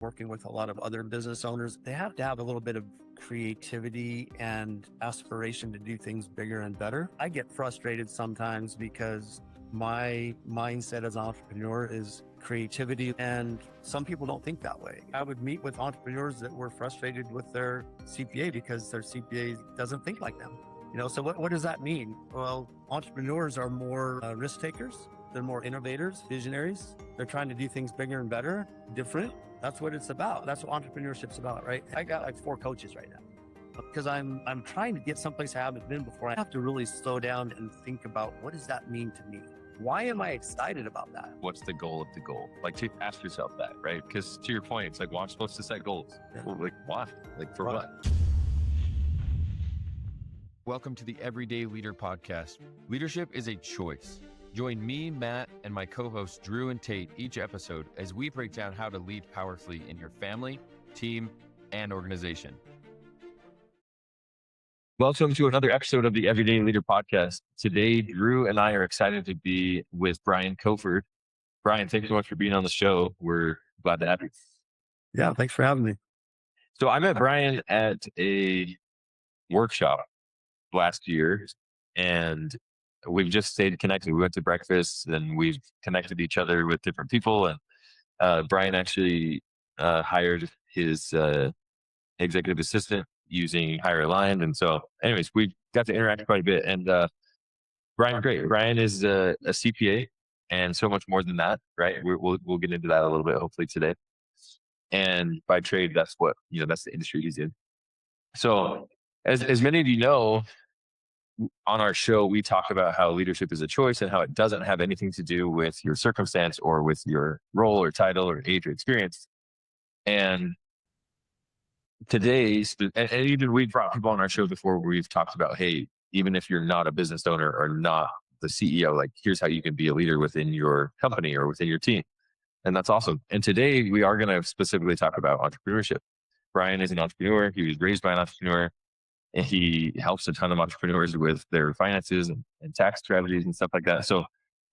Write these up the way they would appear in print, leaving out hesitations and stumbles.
working with a lot of other business owners, they have to have a little bit of creativity and aspiration to do things bigger and better. I get frustrated sometimes because my mindset as an entrepreneur is creativity, and some people don't think that way. I would meet with entrepreneurs that were frustrated with their CPA because their CPA doesn't think like them. So what does that mean? Well, entrepreneurs are more risk takers. They're more innovators, visionaries. They're trying to do things bigger and better, different. That's what it's about. That's what entrepreneurship's about, right? I got like 4 coaches right now because I'm trying to get someplace I haven't been before. I have to really slow down and think about, what does that mean to me? Why am I excited about that? What's the goal of the goal? Like, to ask yourself that, right? Because to your point, it's like, well, I'm supposed to set goals. Yeah. Well, like, why? Like, for what? Welcome to the Everyday Leader Podcast. Leadership is a choice. Join me, Matt, and my co-hosts Drew and Tate each episode as we break down how to lead powerfully in your family, team, and organization. Welcome to another episode of the Everyday Leader Podcast. Today, Drew and I are excited to be with Brian Kofford. Brian, thanks so much for being on the show. We're glad to have you. Yeah, thanks for having me. So I met Brian at a workshop last year, and we've just stayed connected. We went to breakfast and we've connected each other with different people. And Brian actually hired his executive assistant using Hire Aligned. And so anyways, we got to interact quite a bit. And Brian's great. Brian is a CPA and so much more than that, right? We'll get into that a little bit, hopefully today. And by trade, that's that's the industry he's in. So as many of you know, on our show, we talk about how leadership is a choice and how it doesn't have anything to do with your circumstance or with your role or title or age or experience. And today, and even we've brought people on our show before where we've talked about, hey, even if you're not a business owner or not the CEO, like, here's how you can be a leader within your company or within your team. And that's awesome. And today we are going to specifically talk about entrepreneurship. Brian is an entrepreneur. He was raised by an entrepreneur. And he helps a ton of entrepreneurs with their finances and tax strategies and stuff like that. So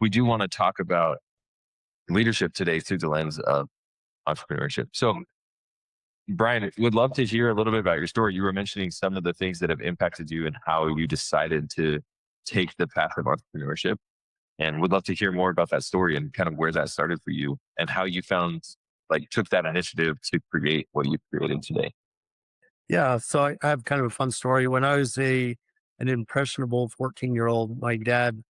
we do want to talk about leadership today through the lens of entrepreneurship. So Brian, would love to hear a little bit about your story. You were mentioning some of the things that have impacted you and how you decided to take the path of entrepreneurship. And would love to hear more about that story and kind of where that started for you and how you took that initiative to create what you've created today. Yeah, so I have kind of a fun story. When I was an impressionable 14-year-old, my dad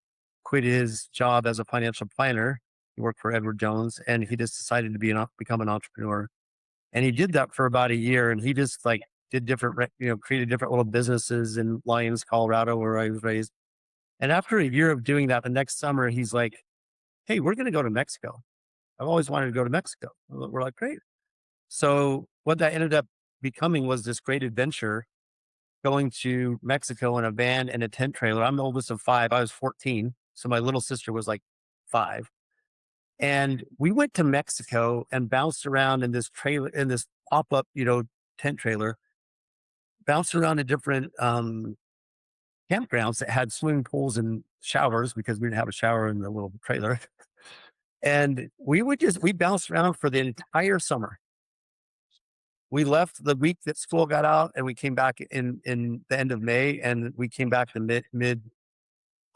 quit his job as a financial planner. He worked for Edward Jones, and he just decided to become an entrepreneur. And he did that for about a year, and he just did different, created different little businesses in Lyons, Colorado, where I was raised. And after a year of doing that, the next summer, he's like, "Hey, we're going to go to Mexico. I've always wanted to go to Mexico." We're like, "Great." So what that ended up becoming was this great adventure, going to Mexico in a van and a tent trailer. I'm the oldest of 5. I was 14. So my little sister was like 5. And we went to Mexico and bounced around in this trailer, in this pop-up, tent trailer, bounced around in different campgrounds that had swimming pools and showers because we didn't have a shower in the little trailer. And we bounced around for the entire summer. We left the week that school got out, and we came back in the end of May, and we came back to mid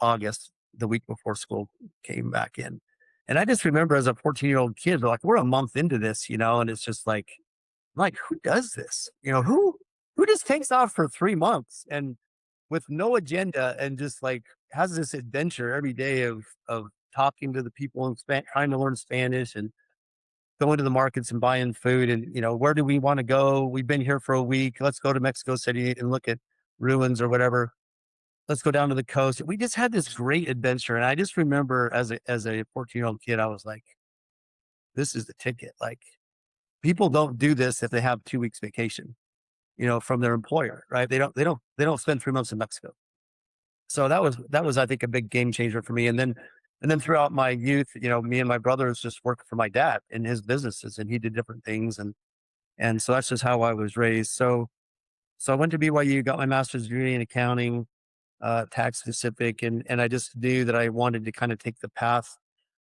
August, the week before school came back in. And I just remember as a 14-year-old kid, we're a month into this, and it's just like, who does this? Who just takes off for 3 months and with no agenda and just has this adventure every day of talking to the people and trying to learn Spanish and going to the markets and buying food and, where do we want to go? We've been here for a week. Let's go to Mexico City and look at ruins or whatever. Let's go down to the coast. We just had this great adventure. And I just remember as a 14-year-old kid, I was like, this is the ticket. People don't do this if they have 2 weeks vacation, from their employer, right? They don't spend 3 months in Mexico. So that was, I think, a big game changer for me. And then throughout my youth, me and my brothers just worked for my dad in his businesses, and he did different things. And so that's just how I was raised. So I went to BYU, got my master's degree in accounting, tax specific. And I just knew that I wanted to kind of take the path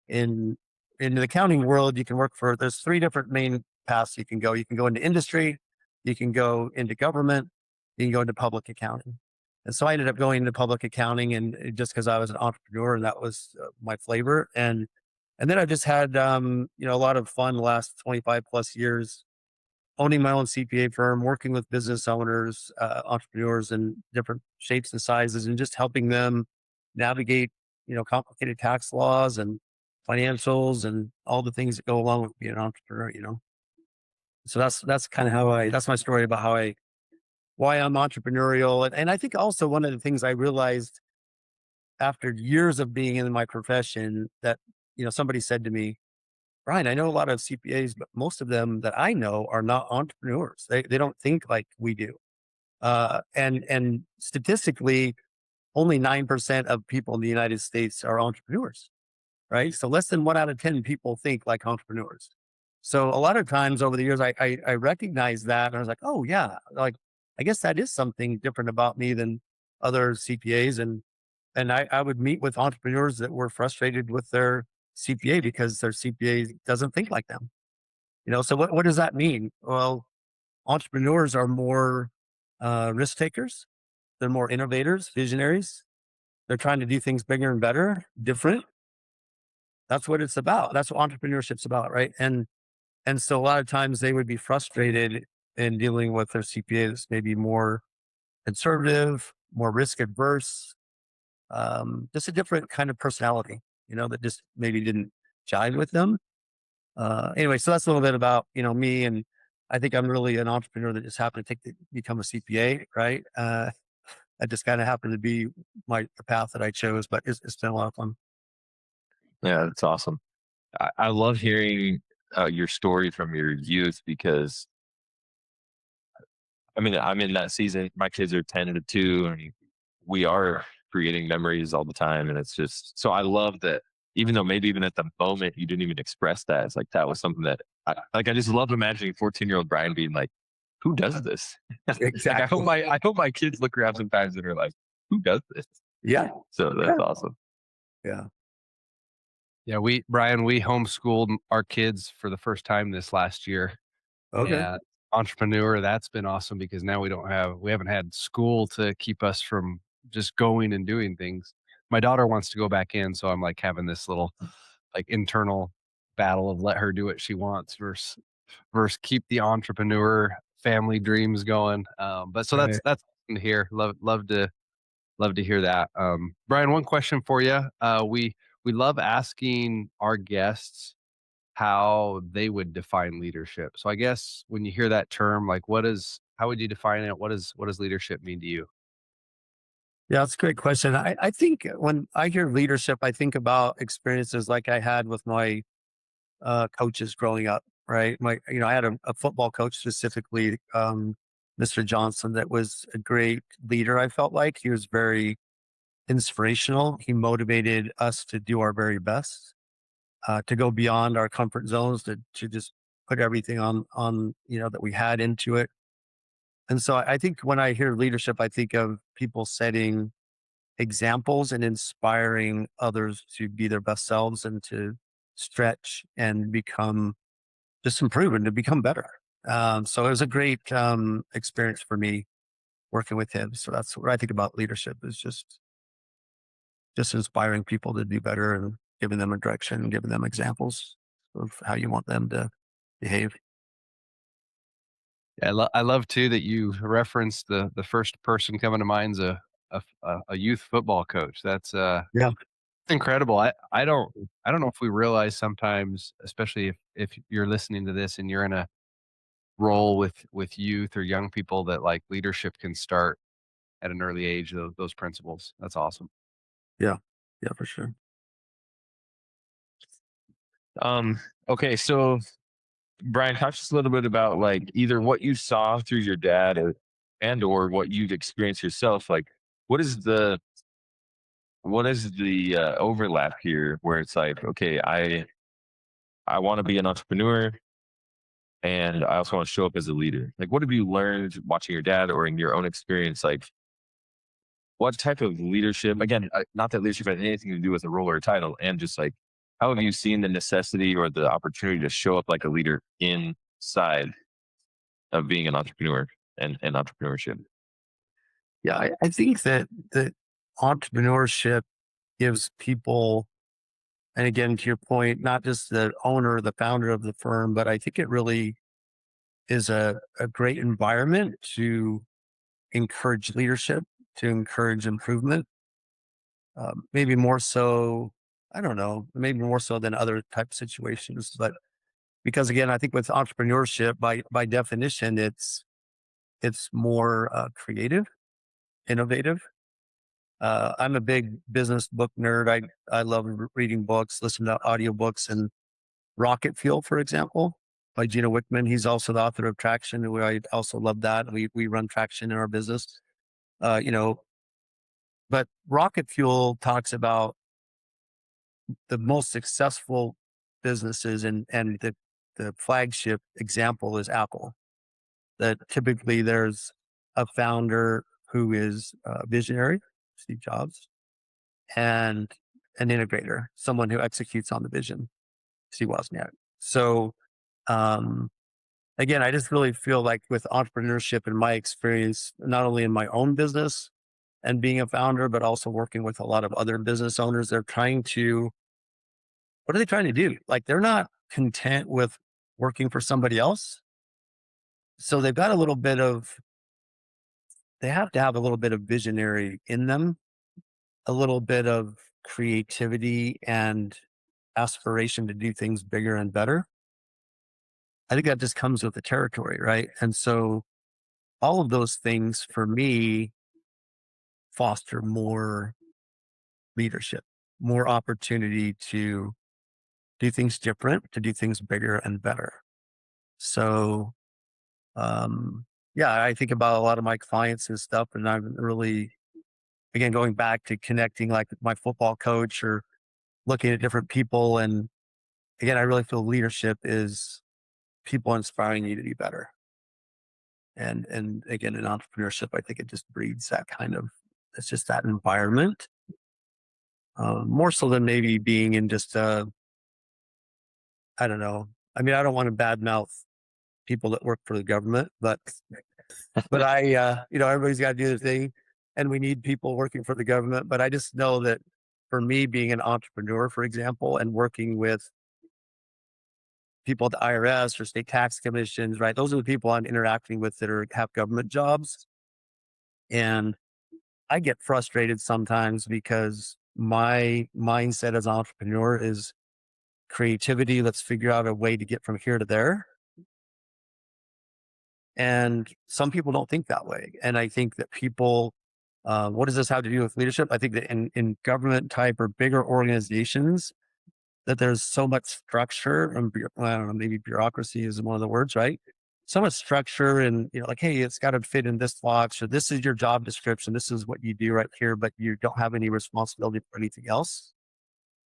in the accounting world. You can work there's 3 different main paths you can go. You can go into industry, you can go into government, you can go into public accounting. And so I ended up going into public accounting, and just because I was an entrepreneur and that was my flavor. And then I just had, a lot of fun the last 25 plus years owning my own CPA firm, working with business owners, entrepreneurs in different shapes and sizes, and just helping them navigate, complicated tax laws and financials and all the things that go along with being an entrepreneur. So that's kind of that's my story about why I'm entrepreneurial. And I think also one of the things I realized after years of being in my profession that, somebody said to me, Brian, I know a lot of CPAs, but most of them that I know are not entrepreneurs. They don't think like we do. And statistically, only 9% of people in the United States are entrepreneurs, right? So less than 1 out of 10 people think like entrepreneurs. So a lot of times over the years, I recognized that, and I was like, oh yeah, like I guess that is something different about me than other CPAs. And I would meet with entrepreneurs that were frustrated with their CPA because their CPA doesn't think like them. So what does that mean? Well, entrepreneurs are more risk takers. They're more innovators, visionaries. They're trying to do things bigger and better, different. That's what it's about. That's what entrepreneurship's about, right? And so a lot of times they would be frustrated in dealing with their CPA that's maybe more conservative, more risk adverse, just a different kind of personality, that just maybe didn't jive with them. Anyway, so that's a little bit about, me. And I think I'm really an entrepreneur that just happened to become a CPA, right? That just kind of happened to be the path that I chose, but it's been a lot of fun. Yeah, that's awesome. I love hearing your story from your youth because, I mean, I'm in that season. My kids are 10 and 2, and we are creating memories all the time. And it's just, so I love that even though maybe even at the moment you didn't even express that, it's like that was something that I just love imagining 14-year-old Brian being like, who does this? Like, I hope my kids look around sometimes and are like, who does this? Yeah. So that's awesome. Yeah. Yeah, Brian, we homeschooled our kids for the first time this last year. Okay. And entrepreneur, that's been awesome because now we haven't had school to keep us from just going and doing things. My daughter wants to go back in, so I'm like having this little like internal battle of let her do what she wants versus keep the entrepreneur family dreams going. But so Right. that's awesome to hear. Love to hear that. Brian, one question for you. We love asking our guests how they would define leadership. So I guess when you hear that term, like how would you define it? What does leadership mean to you? Yeah, that's a great question. I think when I hear leadership, I think about experiences like I had with my coaches growing up, right? I had a football coach specifically, Mr. Johnson, that was a great leader. I felt like he was very inspirational. He motivated us to do our very best, to go beyond our comfort zones, to just put everything on, that we had into it. And so I think when I hear leadership, I think of people setting examples and inspiring others to be their best selves and to stretch and just improve and to become better. So it was a great experience for me working with him. So that's what I think about leadership is just inspiring people to do better and giving them a direction and giving them examples of how you want them to behave. Yeah, I love too that you referenced the first person coming to mind is a youth football coach. That's Yeah. incredible. I don't know if we realize sometimes, especially if you're listening to this and you're in a role with youth or young people, that like leadership can start at an early age. Those principles. That's awesome. Yeah. Yeah, for sure. Okay, so Brian, talk to us a little bit about like either what you saw through your dad or what you've experienced yourself. Like, what is the overlap here where it's like, okay, I want to be an entrepreneur and I also want to show up as a leader. Like, what have you learned watching your dad or in your own experience? Like, what type of leadership? Again, not that leadership has anything to do with a role or a title, and just like, how have you seen the necessity or the opportunity to show up like a leader in side of being an entrepreneur and entrepreneurship? Yeah, I think that entrepreneurship gives people, and again, to your point, not just the owner, the founder of the firm, but I think it really is a great environment to encourage leadership, to encourage improvement. Maybe more so, I don't know, maybe more so than other type situations. But because again, I think with entrepreneurship, by definition, it's more creative, innovative. I'm a big business book nerd. I love reading books, listening to audiobooks, and Rocket Fuel, for example, by Gino Wickman. He's also the author of Traction, and I also love that. We run Traction in our business. You know, but Rocket Fuel talks about the most successful businesses, and the flagship example is Apple. That typically there's a founder who is a visionary, Steve Jobs, and an integrator, someone who executes on the vision, Steve Wozniak. So um, again, I just really feel like with entrepreneurship, in my experience, not only in my own business and being a founder, but also working with a lot of other business owners, they're trying to, what are they trying to do? Like they're not content with working for somebody else. So they've got a little bit of, they have to have a little bit of visionary in them, a little bit of creativity and aspiration to do things bigger and better. I think that just comes with the territory, right? And so all of those things for me foster more leadership, more opportunity to do things different, to do things bigger and better. So, yeah, I think about a lot of my clients and stuff, and I'm really, again, going back to connecting like with my football coach or looking at different people. And again, I really feel leadership is people inspiring you to be better. And again, in entrepreneurship, I think it just breeds that kind of, it's just that environment, more so than maybe being in just I don't know. I mean, I don't want to badmouth people that work for the government, but I, everybody's got to do their thing, and we need people working for the government. But I just know that for me, being an entrepreneur, for example, and working with people at the IRS or state tax commissions, right? Those are the people I'm interacting with that have government jobs, and I get frustrated sometimes because my mindset as an entrepreneur is creativity. Let's figure out a way to get from here to there. And some people don't think that way. And I think that people, what does this have to do with leadership? I think that in government type or bigger organizations, that there's so much structure and I don't know, maybe bureaucracy is one of the words, right? So much structure and, like, hey, it's got to fit in this box, or this is your job description. This is what you do right here, but you don't have any responsibility for anything else.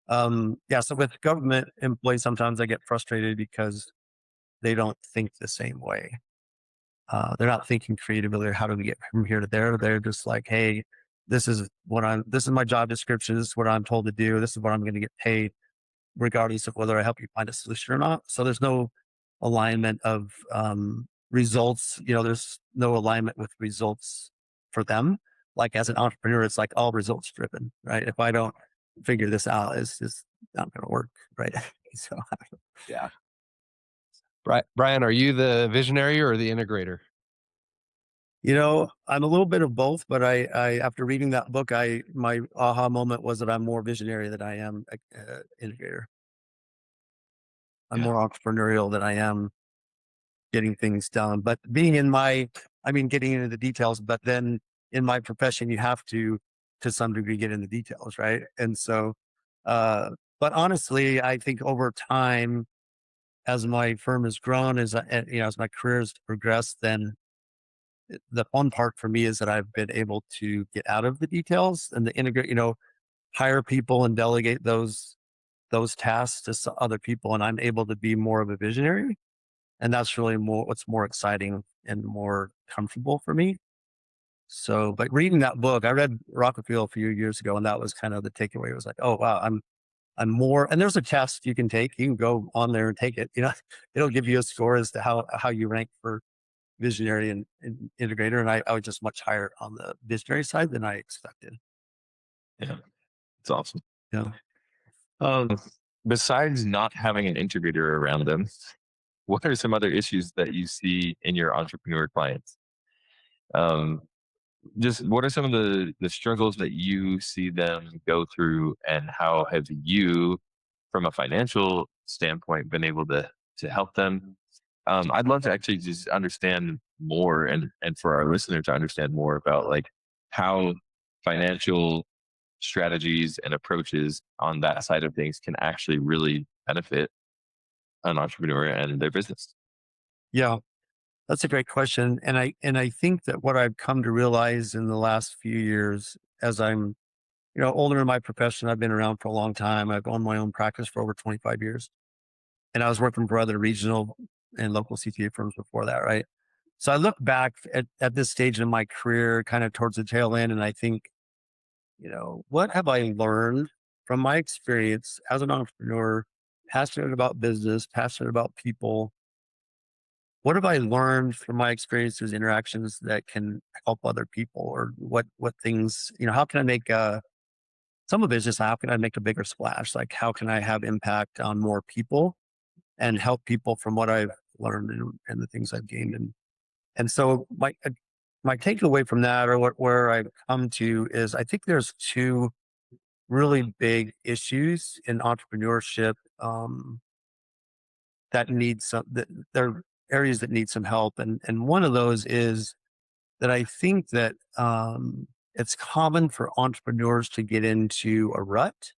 Yeah. So with government employees, sometimes I get frustrated because they don't think the same way. They're not thinking creatively or how do we get from here to there. They're just like, hey, this is my job description. This is what I'm told to do. This is what I'm going to get paid, regardless of whether I help you find a solution or not. So there's no alignment of results. There's no alignment with results for them. Like as an entrepreneur, it's like all results driven, right? If I don't figure this out, it's just not going to work, right? So Yeah. Brian, are you the visionary or the integrator? I'm a little bit of both, but I after reading that book, my aha moment was that I'm more visionary than I am integrator. I'm Yeah. more entrepreneurial than I am getting things done. But getting into the details, but then in my profession, you have to some degree, get in the details, right? And so, but honestly, I think over time, as my firm has grown, as my career has progressed, then the fun part for me is that I've been able to get out of the details and the integrate, hire people and delegate those tasks to other people, and I'm able to be more of a visionary, and that's really what's more exciting and more comfortable for me. So, but reading that book, I read Rocket Fuel a few years ago, and that was kind of the takeaway. It was like, oh wow, I'm more, and there's a test you can take. You can go on there and take it. It'll give you a score as to how you rank for visionary and integrator. And I was just much higher on the visionary side than I expected. Yeah, it's awesome. Yeah. Besides not having an integrator around them, what are some other issues that you see in your entrepreneur clients? Just what are some of the struggles that you see them go through, and how have you, from a financial standpoint, been able to help them? I'd love to actually just understand more, and for our listener to understand more about like how financial strategies and approaches on that side of things can actually really benefit an entrepreneur and their business. Yeah. That's a great question. And I think that what I've come to realize in the last few years, as I'm, older in my profession, I've been around for a long time. I've owned my own practice for over 25 years. And I was working for other regional and local CTA firms before that, right? So I look back at this stage in my career, kind of towards the tail end, and I think, what have I learned from my experience as an entrepreneur, passionate about business, passionate about people? What have I learned from my experiences, interactions that can help other people, or what things, how can I make some of it is just how can I make a bigger splash? Like how can I have impact on more people and help people from what I've learned and the things I've gained. And so my takeaway from that, or where I've come to, is I think there's two really big issues in entrepreneurship that need that there are areas that need some help. And one of those is that I think that it's common for entrepreneurs to get into a rut.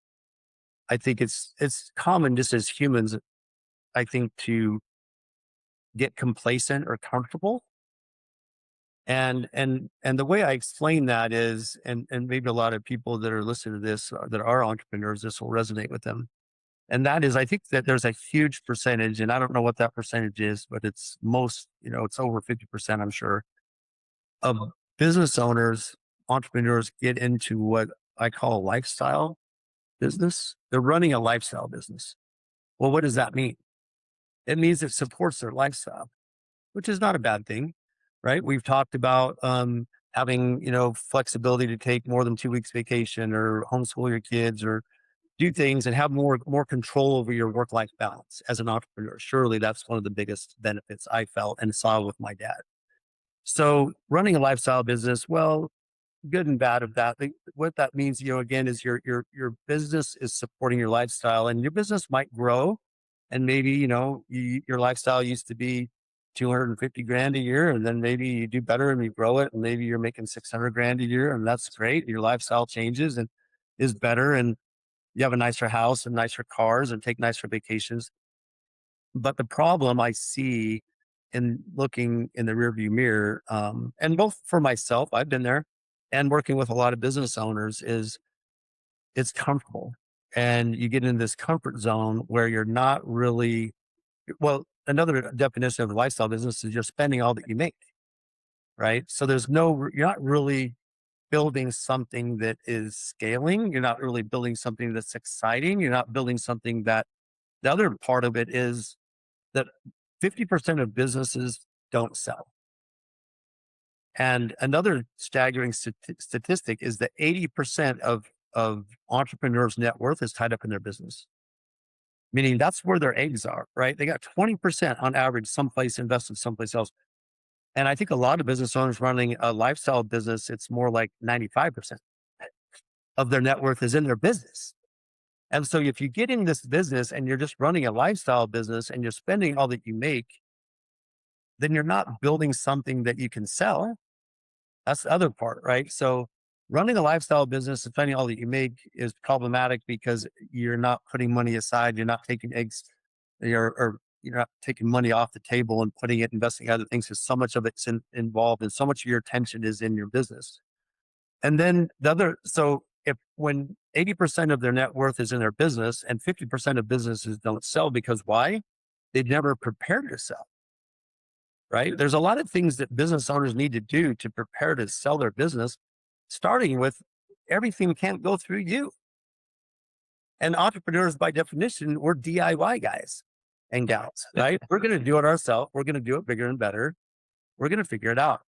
I think it's common just as humans, I think, to get complacent or comfortable. And the way I explain that is, and maybe a lot of people that are listening to this that are entrepreneurs, this will resonate with them. And that is, I think that there's a huge percentage, and I don't know what that percentage is, but it's it's over 50%, I'm sure, of business owners, entrepreneurs get into what I call a lifestyle business. They're running a lifestyle business. Well, what does that mean? It means it supports their lifestyle, which is not a bad thing, right? We've talked about having, flexibility to take more than 2 weeks vacation, or homeschool your kids, or do things and have more control over your work-life balance as an entrepreneur. Surely that's one of the biggest benefits I felt and saw with my dad. So running a lifestyle business, well, good and bad of that. What that means, again, is your business is supporting your lifestyle, and your business might grow. And maybe, your lifestyle used to be 250 grand a year, and then maybe you do better and you grow it, and maybe you're making 600 grand a year, and that's great. Your lifestyle changes and is better, and you have a nicer house and nicer cars and take nicer vacations. But the problem I see in looking in the rearview mirror, and both for myself, I've been there, and working with a lot of business owners, is it's comfortable. And you get in this comfort zone where you're not really, well, another definition of a lifestyle business is you're spending all that you make, right? So you're not really building something that is scaling. You're not really building something that's exciting. You're not building something that, the other part of it is that 50% of businesses don't sell. And another staggering statistic is that 80% of entrepreneurs' net worth is tied up in their business, meaning that's where their eggs are, right? They got 20% on average someplace invested someplace else. And I think a lot of business owners running a lifestyle business, it's more like 95% of their net worth is in their business. And so if you get in this business and you're just running a lifestyle business and you're spending all that you make, then you're not building something that you can sell. That's the other part, right? So running a lifestyle business and spending all that you make is problematic because you're not putting money aside. You're not taking or you're not taking money off the table and putting it, investing in other things, because so much of it's involved and so much of your attention is in your business. And then so when 80% of their net worth is in their business and 50% of businesses don't sell, because why? They've never prepared to sell. Right? There's a lot of things that business owners need to do to prepare to sell their business, starting with everything can't go through you. And entrepreneurs, by definition, we're DIY guys and gals, right? We're going to do it ourselves. We're going to do it bigger and better. We're going to figure it out.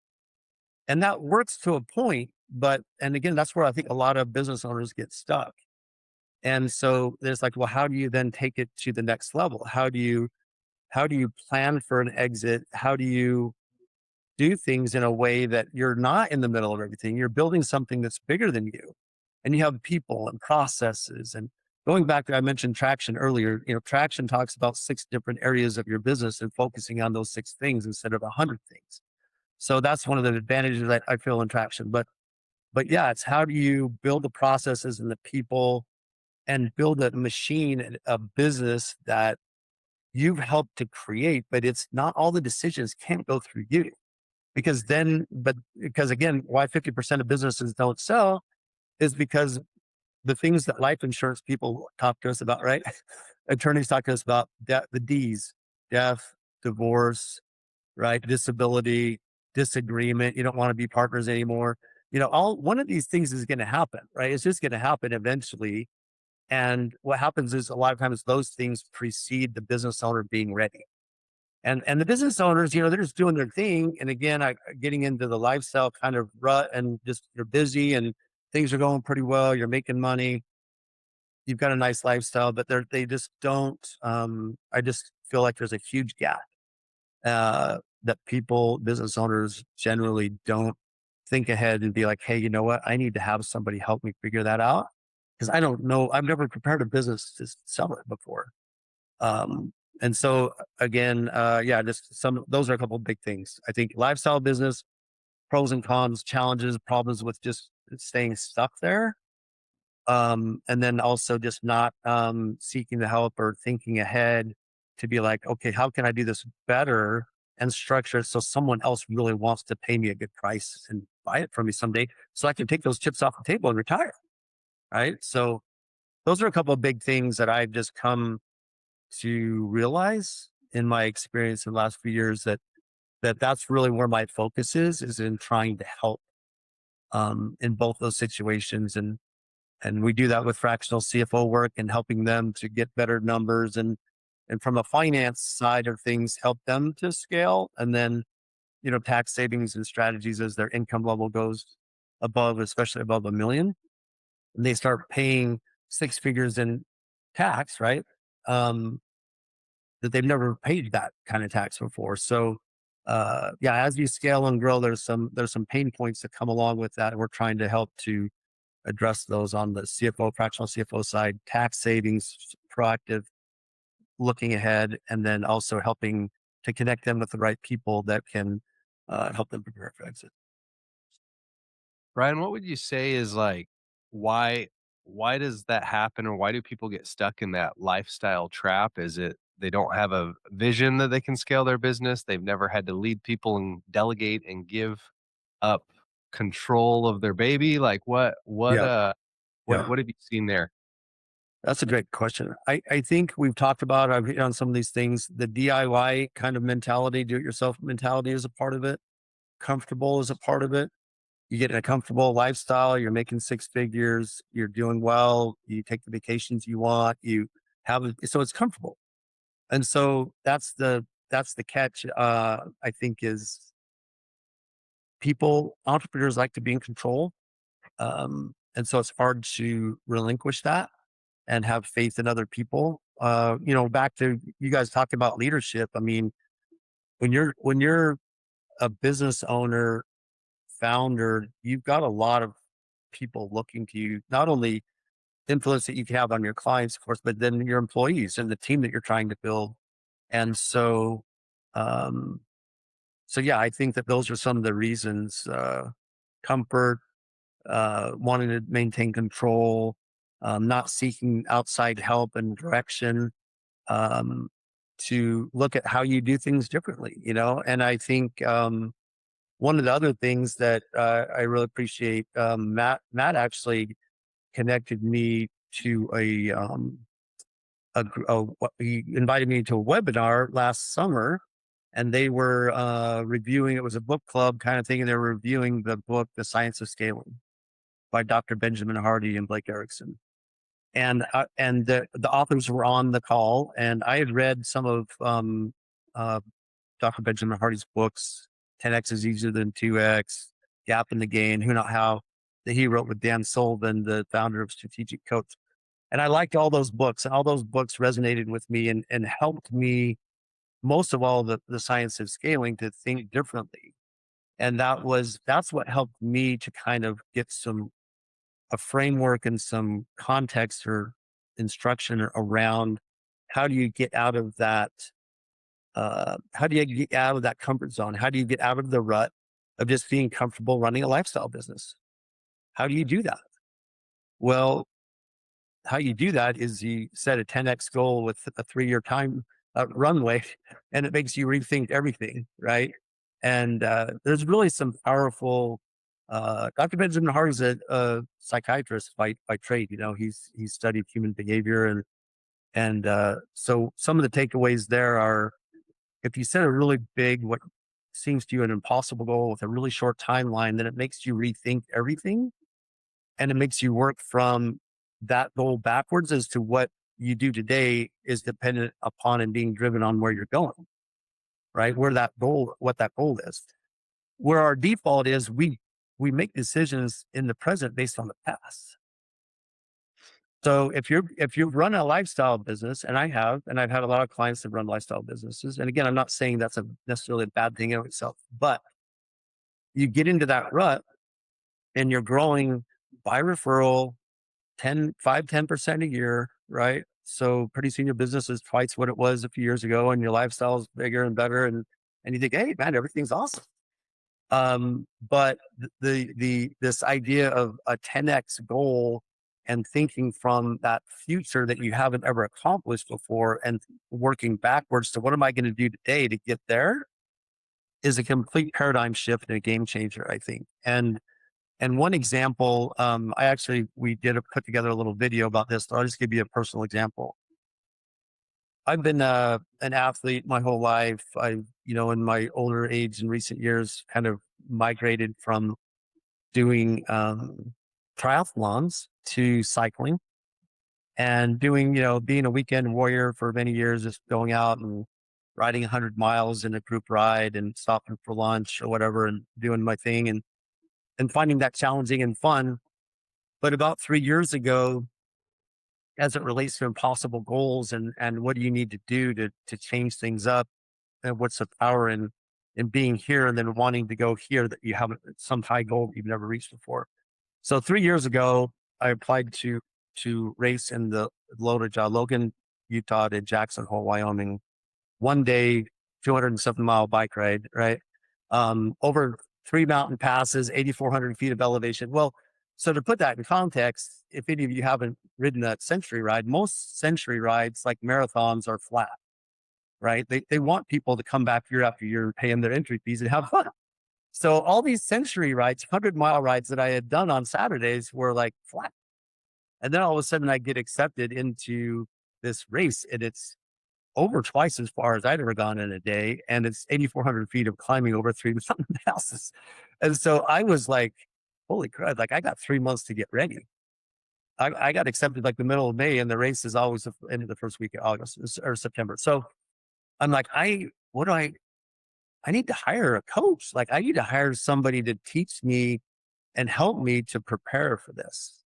And that works to a point. But, and again, that's where I think a lot of business owners get stuck. And so there's like, well, how do you then take it to the next level? How do you plan for an exit? How do you do things in a way that you're not in the middle of everything? You're building something that's bigger than you, and you have people and processes. And going back to, I mentioned traction earlier, traction talks about 6 different areas of your business and focusing on those 6 things instead of 100 things. So that's one of the advantages that I feel in traction. But yeah, it's how do you build the processes and the people and build a machine, a business that you've helped to create, but it's not, all the decisions can't go through you. Because again, why 50% of businesses don't sell is because the things that life insurance people talk to us about, right? Attorneys talk to us about the D's: death, divorce, right? Disability, disagreement. You don't want to be partners anymore. One of these things is going to happen, right? It's just going to happen eventually. And what happens is a lot of times those things precede the business owner being ready. And the business owners, they're just doing their thing. And again, getting into the lifestyle kind of rut, and just you're busy and things are going pretty well. You're making money. You've got a nice lifestyle, but they just don't. I just feel like there's a huge gap that business owners generally don't think ahead and be like, hey, you know what? I need to have somebody help me figure that out, because I don't know. I've never prepared a business to sell it before. And so again, yeah, those are a couple of big things. I think lifestyle business, pros and cons, challenges, problems with just staying stuck there. And then also just not seeking the help or thinking ahead to be like, okay, how can I do this better and structure it so someone else really wants to pay me a good price and buy it from me someday, so I can take those chips off the table and retire. Right. So those are a couple of big things that I've just come to realize in my experience in the last few years, that's really where my focus is in trying to help in both those situations. And we do that with fractional CFO work and helping them to get better numbers, and from a finance side of things, help them to scale. And then, tax savings and strategies as their income level goes above, especially above $1 million, and they start paying 6 figures in tax, right? That they've never paid that kind of tax before. So, yeah, as you scale and grow, there's some pain points that come along with that. And we're trying to help to address those on the fractional CFO side, tax savings, proactive looking ahead, and then also helping to connect them with the right people that can help them prepare for exit. Brian, what would you say is like, why does that happen, or why do people get stuck in that lifestyle trap? Is it they don't have a vision that they can scale their business? They've never had to lead people and delegate and give up control of their baby? Like Yeah. Yeah. what have you seen there? That's a great question. I think we've talked about, I've hit on some of these things. The DIY kind of mentality, do it yourself mentality is a part of it. Comfortable is a part of it. You get in a comfortable lifestyle, you're making 6 figures, you're doing well, you take the vacations you want, so it's comfortable. And so that's the catch, I think, is entrepreneurs like to be in control. And so it's hard to relinquish that and have faith in other people. Back to you guys talking about leadership. I mean, when you're a business owner, founder, you've got a lot of people looking to you, not only influence that you can have on your clients, of course, but then your employees and the team that you're trying to build. And um, so yeah, I think that those are some of the reasons, comfort, wanting to maintain control, not seeking outside help and direction, um, to look at how you do things differently. And I think, one of the other things that I really appreciate, Matt actually connected me to he invited me to a webinar last summer, and they were reviewing. It was a book club kind of thing, and they were reviewing the book, The Science of Scaling, by Dr. Benjamin Hardy and Blake Erickson. and the authors were on the call, and I had read some of uh, Dr. Benjamin Hardy's books, 10x is easier than 2x, Gap in the Gain, Who Not How, that he wrote with Dan Sullivan, the founder of Strategic Coach. And I liked all those books, and all those books resonated with me and helped me, most of all, the science of scaling, to think differently. And that's what helped me to kind of get a framework and some context or instruction around how do you get out of that how do you get out of that comfort zone? How do you get out of the rut of just being comfortable running a lifestyle business? How do you do that? Well, how you do that is you set a 10x goal with a 3-year time runway, and it makes you rethink everything, right? And there's really some powerful. Dr. Benjamin Hart is a psychiatrist by trade. You know, he's studied human behavior, and so some of the takeaways there are: if you set a really big, what seems to you an impossible goal with a really short timeline, then it makes you rethink everything, and it makes you work from that goal backwards as to what you do today is dependent upon and being driven on where you're going, right? What that goal is. Where our default is, we make decisions in the present based on the past. So if you've run a lifestyle business, and I've had a lot of clients that run lifestyle businesses. And again, I'm not saying that's necessarily a bad thing in itself, but you get into that rut and you're growing by referral 10% a year, right? So pretty soon your business is twice what it was a few years ago, and your lifestyle is bigger and better. And you think, hey man, everything's awesome. But this idea of a 10x goal and thinking from that future that you haven't ever accomplished before and working backwards to what am I going to do today to get there is a complete paradigm shift and a game changer, I think. And one example, we put together a little video about this. So I'll just give you a personal example. I've been an athlete my whole life. In my older age in recent years, kind of migrated from doing triathlons to cycling and doing, being a weekend warrior for many years, just going out and riding 100 miles in a group ride and stopping for lunch or whatever and doing my thing and finding that challenging and fun. But about 3 years ago, as it relates to impossible goals and what do you need to do to change things up, and what's the power in being here and then wanting to go here that you haven't, some high goal that you've never reached before. So 3 years ago, I applied to race in the Logan, Utah to Jackson Hole, Wyoming, 1 day, 207-mile bike ride, right? Over 3 mountain passes, 8,400 feet of elevation. Well, so to put that in context, if any of you haven't ridden a century ride, most century rides like marathons are flat, right? They want people to come back year after year and pay them their entry fees and have fun. So all these century rides, 100-mile rides that I had done on Saturdays were like flat. And then all of a sudden I get accepted into this race, and it's over twice as far as I'd ever gone in a day. And it's 8,400 feet of climbing over 3 mountain passes. And so I was like, holy crap, like I got 3 months to get ready. I got accepted like the middle of May, and the race is always the end of the first week of August or September. So I'm like, I need to hire a coach. Like I need to hire somebody to teach me and help me to prepare for this.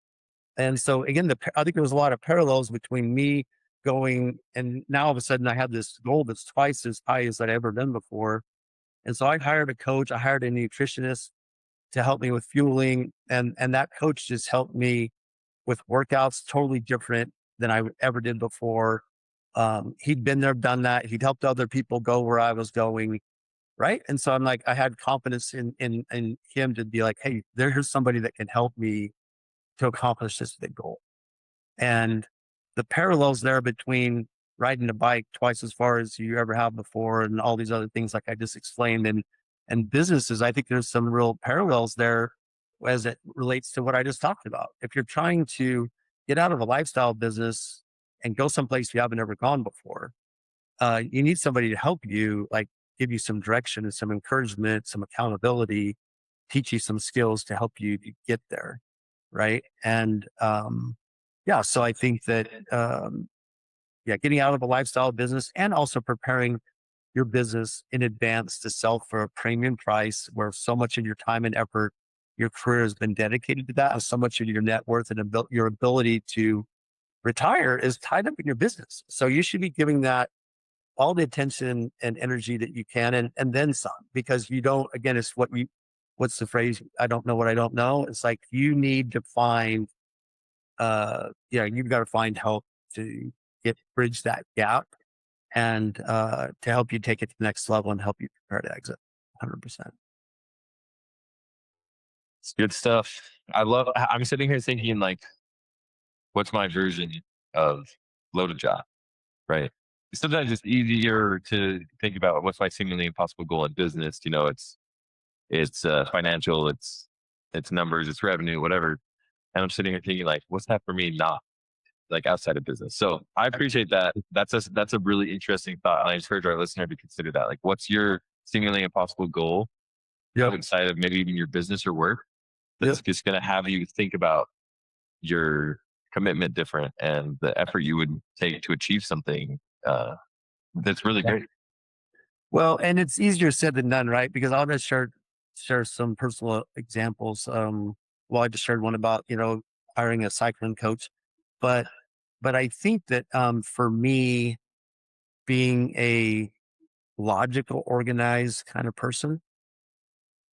And so again, I think there was a lot of parallels between me going, and now all of a sudden I have this goal that's twice as high as I'd ever been before. And so I hired a coach, I hired a nutritionist to help me with fueling. And that coach just helped me with workouts totally different than I ever did before. He'd been there, done that. He'd helped other people go where I was going. Right. And so I'm like, I had confidence in him to be like, hey, there's somebody that can help me to accomplish this big goal. And the parallels there between riding a bike twice as far as you ever have before and all these other things like I just explained and businesses, I think there's some real parallels there as it relates to what I just talked about. If you're trying to get out of a lifestyle business and go someplace you haven't ever gone before, you need somebody to help you, like give you some direction and some encouragement, some accountability, teach you some skills to help you to get there. Right. And yeah, so I think that, yeah, getting out of a lifestyle business and also preparing your business in advance to sell for a premium price where so much of your time and effort, your career has been dedicated to that, and so much of your net worth and your ability to retire is tied up in your business. So you should be giving that all the attention and energy that you can, and then some, because you don't, again, it's what's the phrase? I don't know what I don't know. It's like you need to find, yeah, you've got to find help to bridge that gap and to help you take it to the next level and help you prepare to exit 100%. It's good stuff. I'm sitting here thinking like, what's my version of loaded job, right? Sometimes it's easier to think about what's my seemingly impossible goal in business. It's financial, it's numbers, it's revenue, whatever. And I'm sitting here thinking like, what's that for me? Not like outside of business. So I appreciate that. That's a really interesting thought. And I encourage our listener to consider that. Like, what's your seemingly impossible goal Yep. outside of maybe even your business or work? That's Yep. just going to have you think about your commitment different and the effort you would take to achieve something. That's really great. Well, and it's easier said than done, right? Because I'll just share some personal examples. Well, I just shared one about hiring a cycling coach, but I think that for me, being a logical, organized kind of person,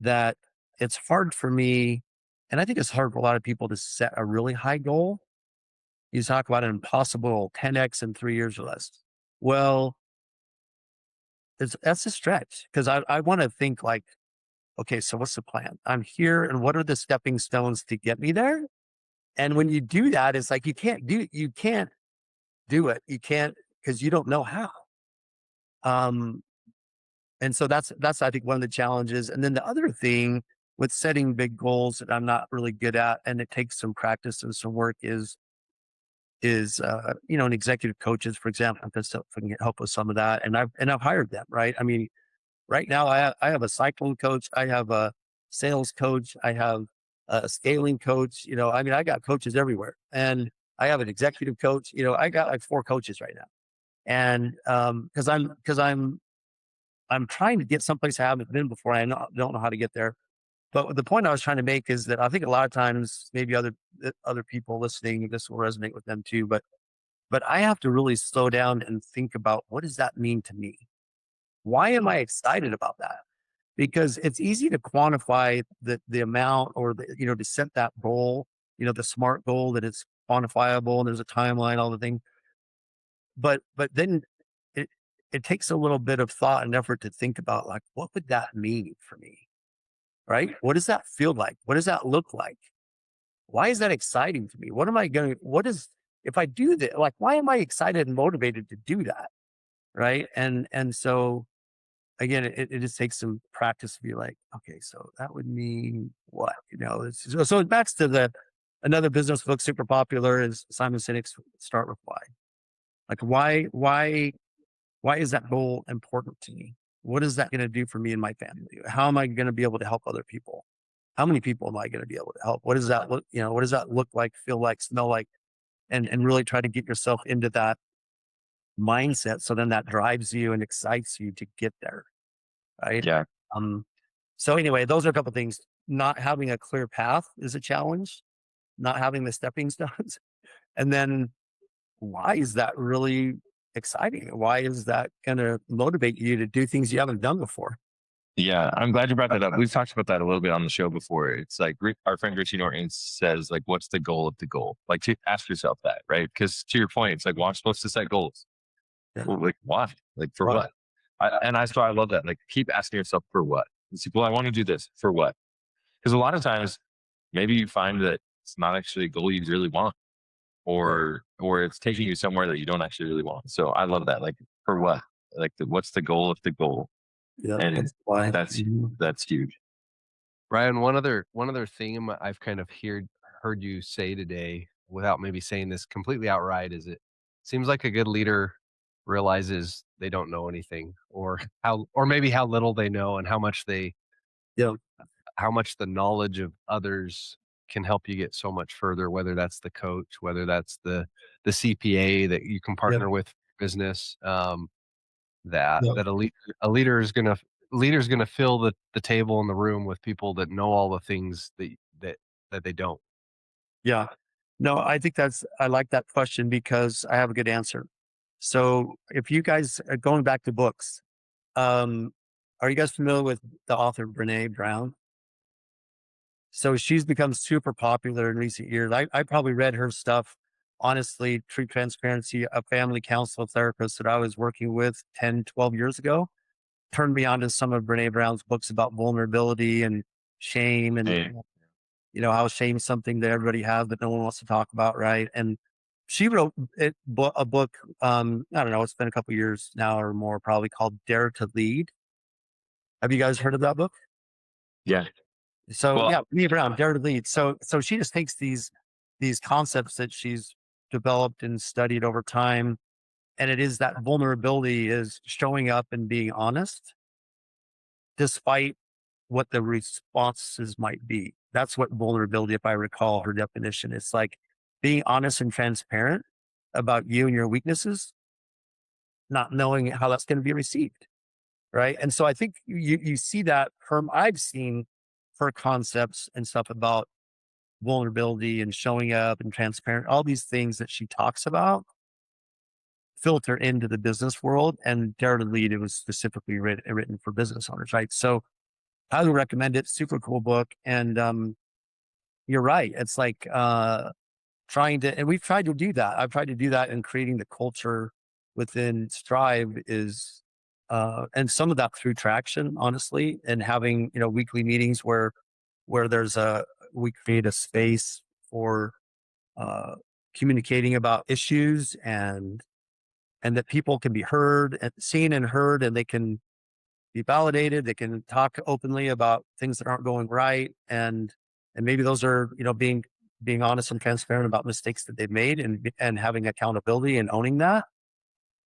that it's hard for me, and I think it's hard for a lot of people to set a really high goal. You talk about an impossible 10x in 3 years or less. Well, that's a stretch because I want to think like, okay, so what's the plan? I'm here, and what are the stepping stones to get me there? And when you do that, it's like you can't do it. You can't because you don't know how. Um, and so that's I think one of the challenges. And then the other thing with setting big goals that I'm not really good at, and it takes some practice and some work is an executive coaches, for example, because if I can get help with some of that. And I've hired them, right? I mean, right now I have a cycling coach, I have a sales coach, I have a scaling coach. I mean, I got coaches everywhere, and I have an executive coach. I got like 4 coaches right now, and because I'm trying to get someplace I haven't been before. Don't know how to get there. But the point I was trying to make is that I think a lot of times maybe other people listening, this will resonate with them too. But I have to really slow down and think about, what does that mean to me? Why am I excited about that? Because it's easy to quantify the amount, or to set that goal, the SMART goal, that it's quantifiable and there's a timeline, all the things. But then it it takes a little bit of thought and effort to think about, like, what would that mean for me? Right? What does that feel like? What does that look like? Why is that exciting to me? If I do that, like, why am I excited and motivated to do that? Right. And so again, it just takes some practice to be like, okay, so that would mean what? So it backs to another business book, super popular, is Simon Sinek's Start with Why. Like, why is that goal important to me? What is that going to do for me and my family? How am I going to be able to help other people? How many people am I going to be able to help? What does that look like, feel like, smell like? And really try to get yourself into that mindset. So then that drives you and excites you to get there. Right. Yeah. Um, so anyway, those are a couple of things. Not having a clear path is a challenge, not having the stepping stones. And then, why is that really exciting? Why is that going to motivate you to do things you haven't done before? Yeah, I'm glad you brought that up. We've talked about that a little bit on the show before. It's like our friend Richie Norton says, like, what's the goal of the goal? Like, to ask yourself that, right? Because to your point, it's like, well, I'm supposed to set goals. Yeah. Well, like, why? Like, for Right. what? So I love that. Like, keep asking yourself, for what? It's like, well, I want to do this. For what? Because a lot of times, maybe you find that it's not actually a goal you really want, or it's taking you somewhere that you don't actually really want. So I love that. Like, for what? Like, what's the goal of the goal? Yeah. And That's why. that's Mhm. that's huge. Ryan, one other theme I've kind of heard you say today, without maybe saying this completely outright, is it seems like a good leader realizes they don't know anything, or maybe how little they know, and Yeah. how much the knowledge of others can help you get so much further, whether that's the coach, whether that's the CPA that you can Yep. partner with for business. That Yep. that a leader's gonna fill the table in the room with people that know all the things that they don't. Yeah. No, I think I like that question because I have a good answer. So if you guys are going back to books, um, are you guys familiar with the author Brene Brown? So she's become super popular in recent years. I probably read her stuff, honestly, true transparency, a family counselor therapist that I was working with 10, 12 years ago turned me on to some of Brene Brown's books about vulnerability and shame and, Hey, how shame's something that everybody has, but no one wants to talk about. Right. And she wrote a book, I don't know, it's been a couple years now or more, probably called Dare to Lead. Have you guys heard of that book? yeah. So Well, yeah, Brene Brown, Dare to Lead. So she just takes these concepts that she's developed and studied over time. And it is that vulnerability is showing up and being honest despite what the responses might be. That's what vulnerability, if I recall her definition, it's like being honest and transparent about you and your weaknesses, not knowing how that's going to be received. Right. And so I think you see that from I've seen her concepts and stuff about vulnerability and showing up and transparent, all these things that she talks about filter into the business world. And Dare to Lead, it was specifically written for business owners, right? So I highly recommend it. Super cool book. And you're right. It's like and we've tried to do that. I've tried to do that in creating the culture within Strive and some of that through traction, honestly, and having, weekly meetings where we create a space for uh, communicating about issues and that people can be heard and seen and heard, and they can be validated. They can talk openly about things that aren't going right. And maybe those are, being honest and transparent about mistakes that they've made and having accountability and owning that.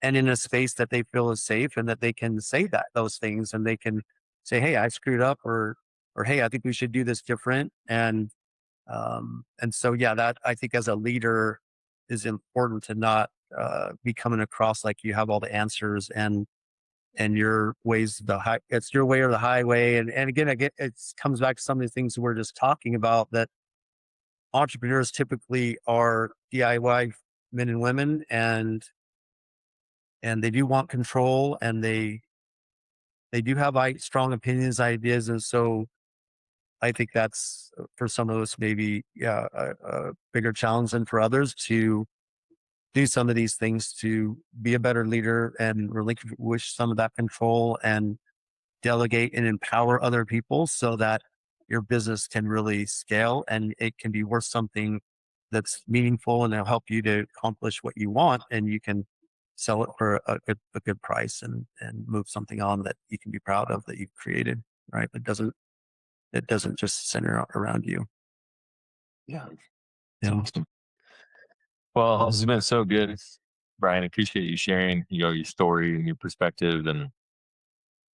And in a space that they feel is safe and that they can say those things and they can say, hey, I screwed up or hey, I think we should do this different. And so, yeah, that I think as a leader is important to not be coming across like you have all the answers and your ways it's your way or the highway. And again, it comes back to some of the things we're just talking about, that entrepreneurs typically are DIY men and women, and they do want control, and they do have strong opinions, ideas. And so I think that's for some of us maybe a bigger challenge than for others to do some of these things to be a better leader and relinquish some of that control and delegate and empower other people so that your business can really scale and it can be worth something that's meaningful, and it'll help you to accomplish what you want, and you can sell it for a good price and move something on that you can be proud of that you've created. Right. It doesn't just center around you. yeah. Yeah. Awesome. Well, this has been so good, Brian. I appreciate you sharing, your story and your perspective. And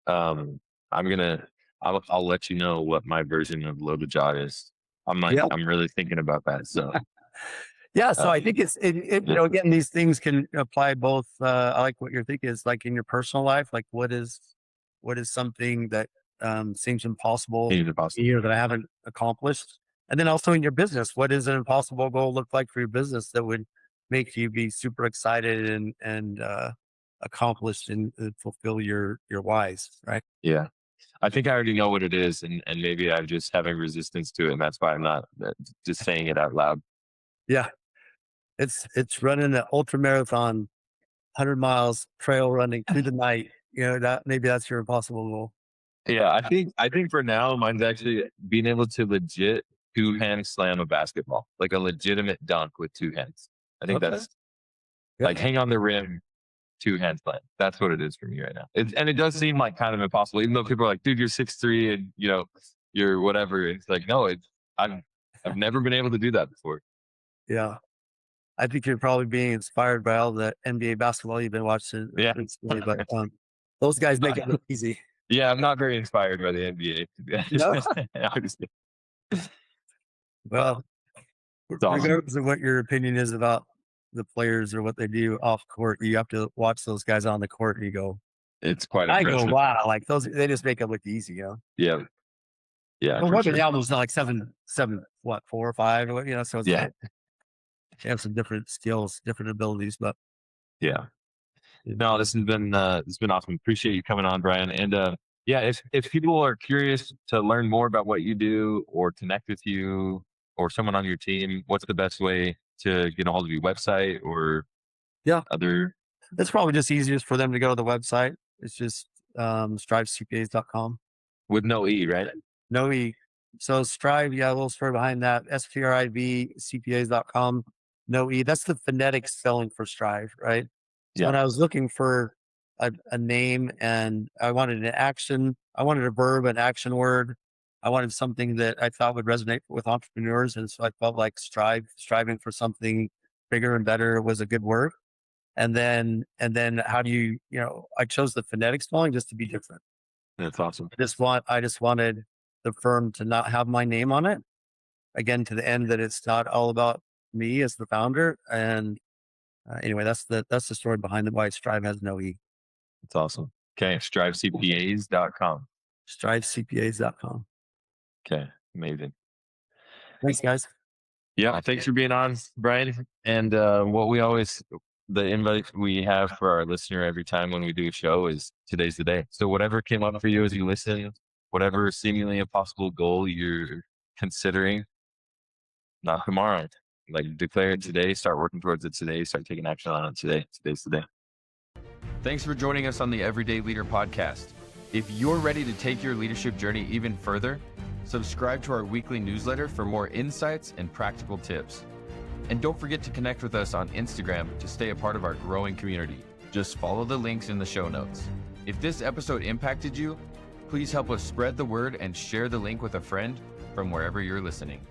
um, I'll let you know what my version of load the jaw is. Yeah. I'm really thinking about that. So Yeah, so uh, I think again, these things can apply both. I like what you're thinking is like in your personal life, like what is something that seems impossible it's possible. here that I haven't accomplished, and then also in your business, what does an impossible goal look like for your business that would make you be super excited and accomplished and fulfill your whys, right? Yeah. I think I already know what it is, and maybe I'm just having resistance to it, and that's why I'm not just saying it out loud. Yeah, it's running an ultra marathon, 100 miles trail running through the night. That maybe that's your impossible goal. Yeah, I think for now, mine's actually being able to legit two-hand slam a basketball, like a legitimate dunk with two hands. I think Okay. that's Yeah. like hang on the rim, two-hand slam. That's what it is for me right now. And it does seem like kind of impossible, even though people are like, dude, you're 6'3" and you're whatever. It's like, no, I've never been able to do that before. Yeah. I think you're probably being inspired by all the NBA basketball you've been watching Yeah. recently, but those guys make it look easy. Yeah, I'm not very inspired by the NBA. To be honest. No? I'm just Well, It's awesome. regardless of what your opinion is about the players or what they do off court, you have to watch those guys on the court and you go, It's quite I go, impressive. wow, like those, they just make it look easy, you know? Yeah. Yeah. But For what sure. the album's not like seven, what, 4 or 5, you know? So it's Yeah. like, they have some different skills, different abilities, but Yeah. No, this has been awesome. Appreciate you coming on, Brian. And yeah, if people are curious to learn more about what you do or connect with you or someone on your team, what's the best way to get a hold of your website or yeah, other? it's probably just easiest for them to go to the website. It's just strivecpas.com. With no E, right? No E. So Strive, yeah, a little story behind that. STRIVCPAs.com. No E. That's the phonetic spelling for Strive, right? So Yeah. when I was looking for a name and I wanted an action, I wanted a verb, an action word. I wanted something that I thought would resonate with entrepreneurs. And so I felt like striving for something bigger and better was a good word. And then how do you, I chose the phonetic spelling just to be different. That's awesome. I just wanted the firm to not have my name on it. Again, to the end that it's not all about me as the founder. And anyway, that's the story behind why Strive has no E. That's awesome. Okay. StriveCPAs.com. StriveCPAs.com. Okay. Amazing. Thanks, guys. Yeah. Thanks for being on, Brian. And the invite we have for our listener every time when we do a show is today's the day. So whatever came up for you as you listen, whatever seemingly impossible goal you're considering, not tomorrow. Like declare it today, start working towards it today, start taking action on it today. Today's the day. Thanks for joining us on the Everyday Leader podcast. If you're ready to take your leadership journey even further, subscribe to our weekly newsletter for more insights and practical tips. And don't forget to connect with us on Instagram to stay a part of our growing community. Just follow the links in the show notes. If this episode impacted you, please help us spread the word and share the link with a friend from wherever you're listening.